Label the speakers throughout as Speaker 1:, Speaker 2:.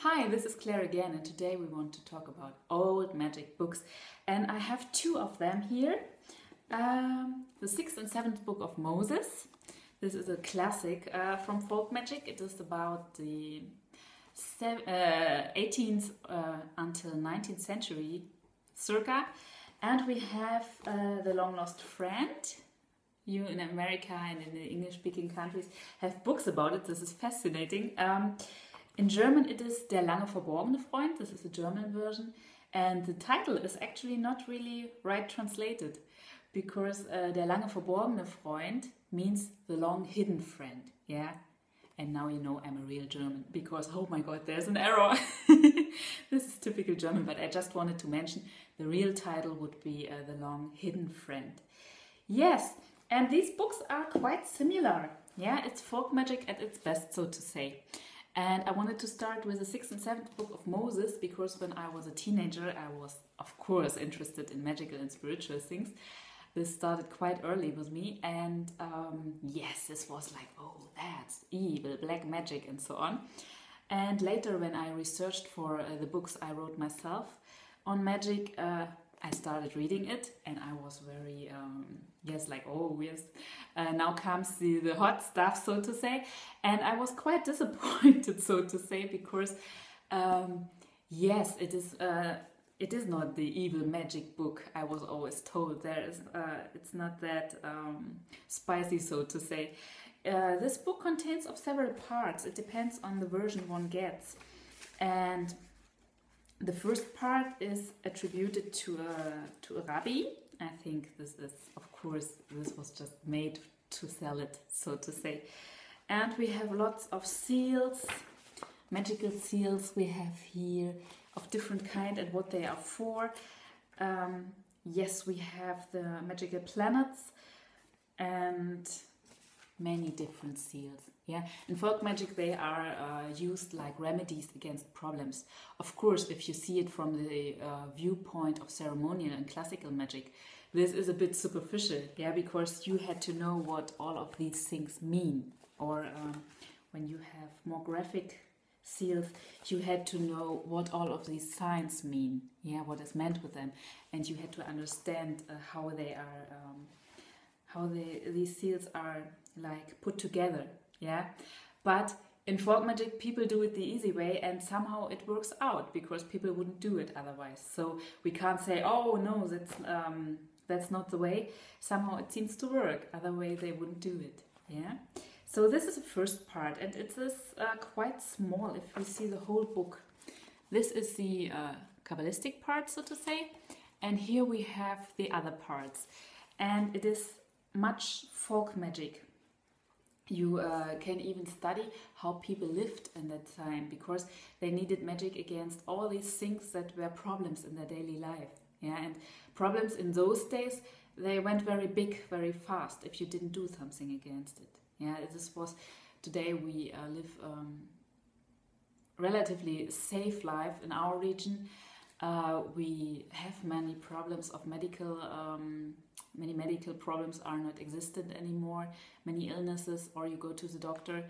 Speaker 1: Hi, this is Claire again, and today we want to talk about old magic books. And I have two of them here. The 6th and 7th book of Moses. This is a classic from folk magic. It is about the 18th until 19th century circa. And we have The Long Lost Friend. You in America and in the English-speaking countries have books about it. This is fascinating. In German it is Der lange verborgene Freund. This is the German version. And the title is actually not really right translated, because Der lange verborgene Freund means the long hidden friend. Yeah? And now you know I'm a real German, because oh my god, there's an error. This is typical German, but I just wanted to mention the real title would be The Long Hidden Friend. Yes, and these books are quite similar. Yeah, it's folk magic at its best, so to say. And I wanted to start with the 6th and 7th book of Moses, because when I was a teenager, I was, of course, interested in magical and spiritual things. This started quite early with me, and yes, this was like, oh, that's evil, black magic, and so on. And later, when I researched for the books I wrote myself on magic, I started reading it, and I was very, yes, like, oh, yes, now comes the hot stuff, so to say. And I was quite disappointed, so to say, because, yes, it is not the evil magic book I was always told. It's not that spicy, so to say. This book contains of several parts. It depends on the version one gets. And the first part is attributed to a rabbi. I think this is, of course, this was just made to sell it, so to say. And we have lots of seals, magical seals we have here of different kind and what they are for. Yes, we have the magical planets and many different seals. Yeah, in folk magic they are used like remedies against problems. Of course, if you see it from the viewpoint of ceremonial and classical magic, this is a bit superficial, yeah, because you had to know what all of these things mean. Or when you have more graphic seals, you had to know what all of these signs mean, yeah, what is meant with them, and you had to understand how they are, these seals are like put together. Yeah, but in folk magic people do it the easy way, and somehow it works out because people wouldn't do it otherwise. So we can't say, oh no, that's not the way. Somehow it seems to work. Other way they wouldn't do it. Yeah. So this is the first part, and it is quite small if we see the whole book. This is the Kabbalistic part, so to say, and here we have the other parts, and it is much folk magic. You can even study how people lived in that time, because they needed magic against all these things that were problems in their daily life. Yeah, and problems in those days, they went very big, very fast if you didn't do something against it. Yeah, this was, today we live relatively safe life in our region. We have many problems of many medical problems are not existent anymore, many illnesses, or you go to the doctor,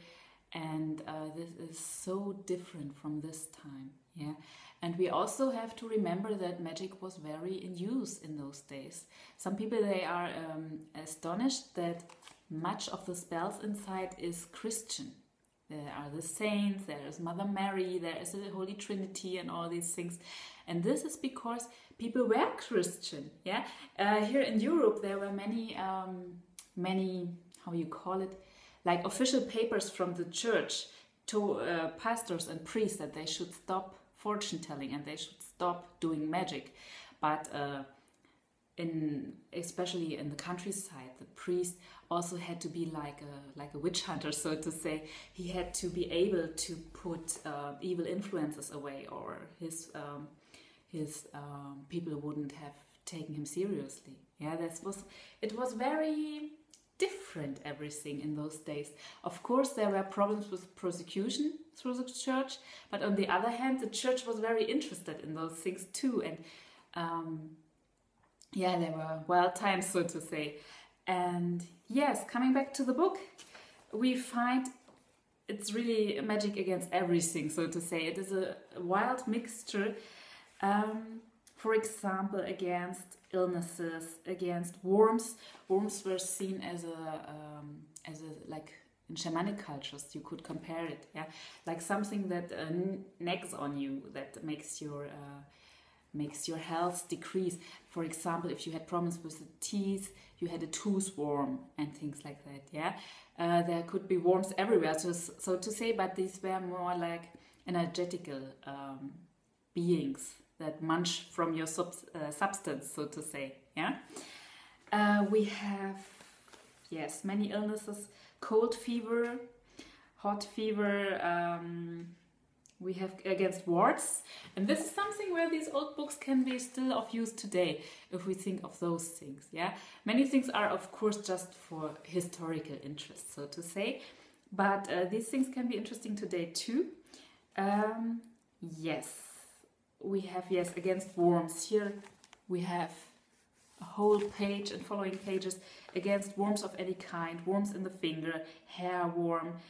Speaker 1: and this is so different from this time. Yeah, and we also have to remember that magic was very in use in those days. Some people, they are astonished that much of the spells inside is Christian. There are the saints, there is Mother Mary, there is the Holy Trinity and all these things. And this is because people were Christian. Yeah, here in Europe there were many, how you call it, like official papers from the church to pastors and priests that they should stop fortune telling and they should stop doing magic. But especially in the countryside, the priest also had to be like a witch hunter, so to say. He had to be able to put evil influences away, or his people wouldn't have taken him seriously. Yeah, it was very different, everything in those days. Of course, there were problems with persecution through the church, but on the other hand, the church was very interested in those things too, and yeah, there were wild times, so to say. And yes, coming back to the book, we find it's really magic against everything, so to say. It is a wild mixture. For example, against illnesses, against worms. Worms were seen as a like in shamanic cultures. You could compare it, yeah, like something that nags on you, that makes your health decrease. For example, if you had problems with the teeth, you had a tooth worm and things like that. Yeah, there could be worms everywhere, so to say. But these were more like energetical beings that munch from your substance, so to say. Yeah, we have, yes, many illnesses: cold fever, hot fever. We have against warts, and this is something where these old books can be still of use today if we think of those things. Yeah, many things are of course just for historical interest, so to say, but these things can be interesting today too. Yes, we have, yes, against worms. Here we have a whole page and following pages against worms of any kind: worms in the finger, hair worm,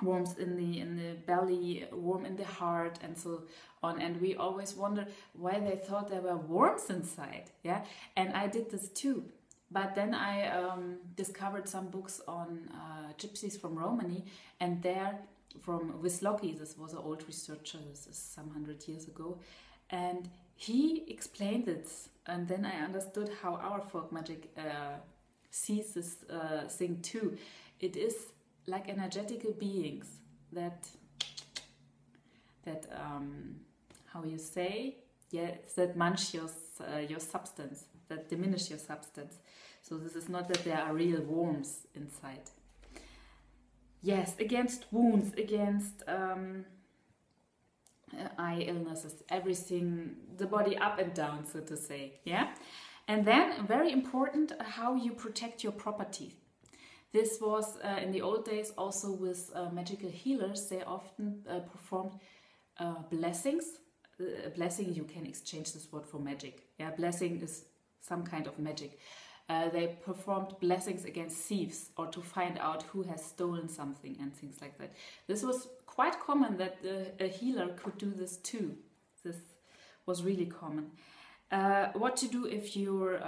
Speaker 1: worms in the belly, worm in the heart, and so on. And we always wonder why they thought there were worms inside. Yeah, and I did this too. But then I discovered some books on gypsies from Romany, and there from Wisloki, this was an old researcher, this is some 100 years ago, and he explained it, and then I understood how our folk magic sees this thing too. It is like energetical beings that how you say, yes, that munch your substance, that diminish your substance. So this is not that there are real worms inside. Yes, against wounds, against eye illnesses, everything, the body up and down, so to say. Yeah, and then very important, how you protect your property. This was in the old days also with magical healers. They often performed blessings. A blessing, you can exchange this word for magic. Yeah, blessing is some kind of magic. They performed blessings against thieves, or to find out who has stolen something and things like that. This was quite common, that a healer could do this too. This was really common. What to do if your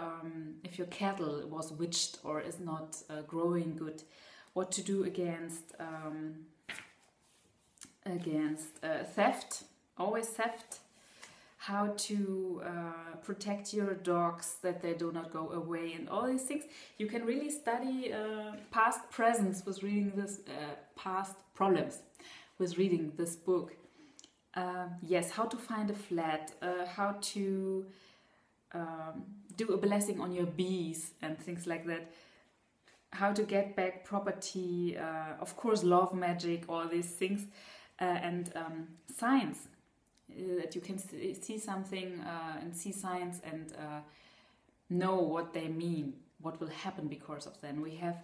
Speaker 1: cattle was witched or is not growing good? What to do against theft? Always theft. How to protect your dogs that they do not go away, and all these things. You can really study past presents with reading this, past problems with reading this book. Yes, how to find a flat, how to do a blessing on your bees and things like that. How to get back property, of course, love magic, all these things, and signs. That you can see something and see signs and know what they mean, what will happen because of them. We have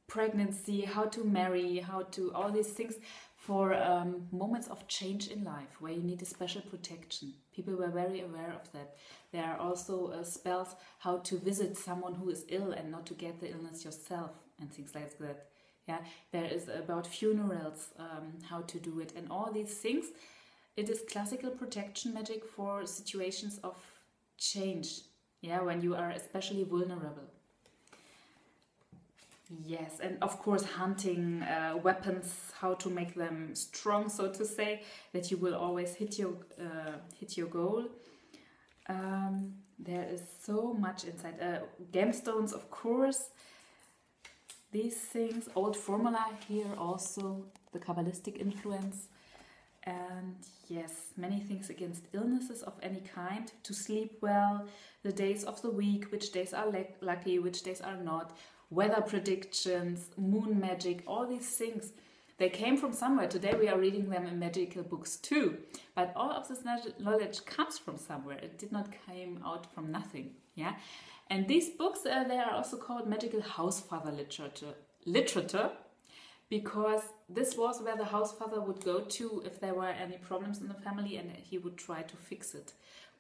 Speaker 1: pregnancy, how to marry, how to, all these things for moments of change in life where you need a special protection. People were very aware of that. There are also spells how to visit someone who is ill and not to get the illness yourself and things like that. Yeah, there is about funerals, how to do it, and all these things. It is classical protection magic for situations of change, yeah, when you are especially vulnerable. Yes, and of course hunting, weapons, how to make them strong, so to say, that you will always hit your goal. There is so much inside. Gemstones, of course. These things, old formula here also, the Kabbalistic influence. And yes, many things against illnesses of any kind, to sleep well, the days of the week, which days are lucky, which days are not, weather predictions, moon magic, all these things. They came from somewhere. Today we are reading them in magical books too. But all of this knowledge comes from somewhere. It did not come out from nothing. Yeah, and these books, they are also called magical housefather literature. Because this was where the housefather would go to if there were any problems in the family, and he would try to fix it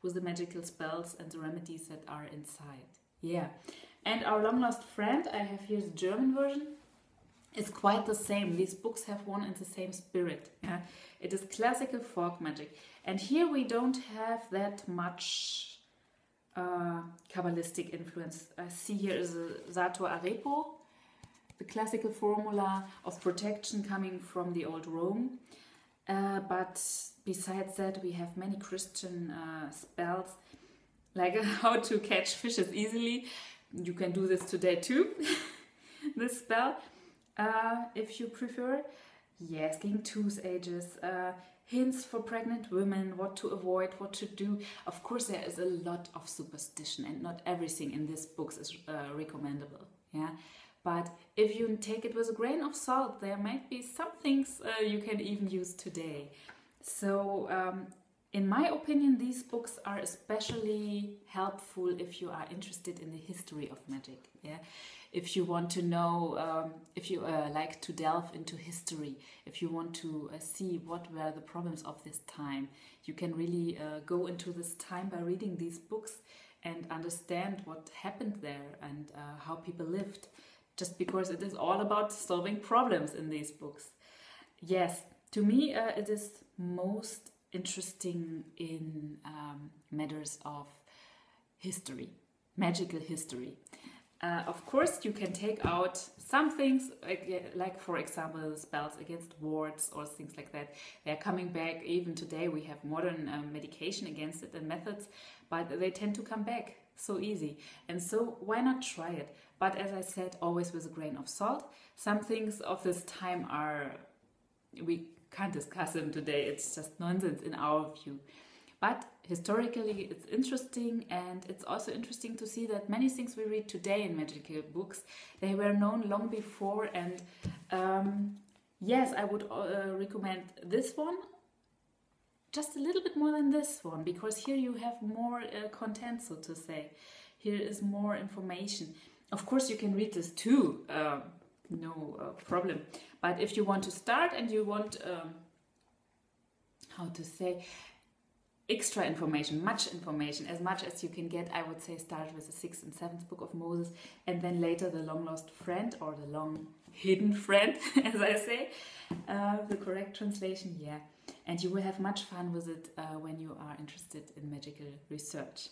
Speaker 1: with the magical spells and the remedies that are inside. Yeah, and our long lost friend, I have here the German version. is quite the same. These books have one and the same spirit. Yeah? It is classical folk magic. And here we don't have that much Kabbalistic influence. I see here is a Sator Arepo, the classical formula of protection coming from the old Rome. But besides that, we have many Christian spells, like how to catch fishes easily. You can do this today too, this spell, if you prefer. Yes, King Tooth Ages, hints for pregnant women, what to avoid, what to do. Of course, there is a lot of superstition, and not everything in these books is recommendable. Yeah, but if you take it with a grain of salt, there might be some things you can even use today. So, in my opinion, these books are especially helpful if you are interested in the history of magic. Yeah, if you want to know, if you like to delve into history, if you want to see what were the problems of this time, you can really go into this time by reading these books and understand what happened there and how people lived. Just because it is all about solving problems in these books. Yes, to me it is most interesting in matters of history, magical history. Of course, you can take out some things, like for example, spells against warts or things like that. They're coming back. Even today we have modern medication against it and methods, but they tend to come back so easy. And so why not try it? But as I said, always with a grain of salt. Some things of this time we can't discuss them today. It's just nonsense in our view. But historically, it's interesting, and it's also interesting to see that many things we read today in magical books, they were known long before. And yes, I would recommend this one just a little bit more than this one, because here you have more content, so to say. Here is more information. Of course, you can read this too, no problem. But if you want to start and you want, how to say, extra information, much information, as much as you can get, I would say start with the 6th and 7th book of Moses, and then later the long lost friend, or the long hidden friend, as I say, the correct translation, yeah. And you will have much fun with it when you are interested in magical research.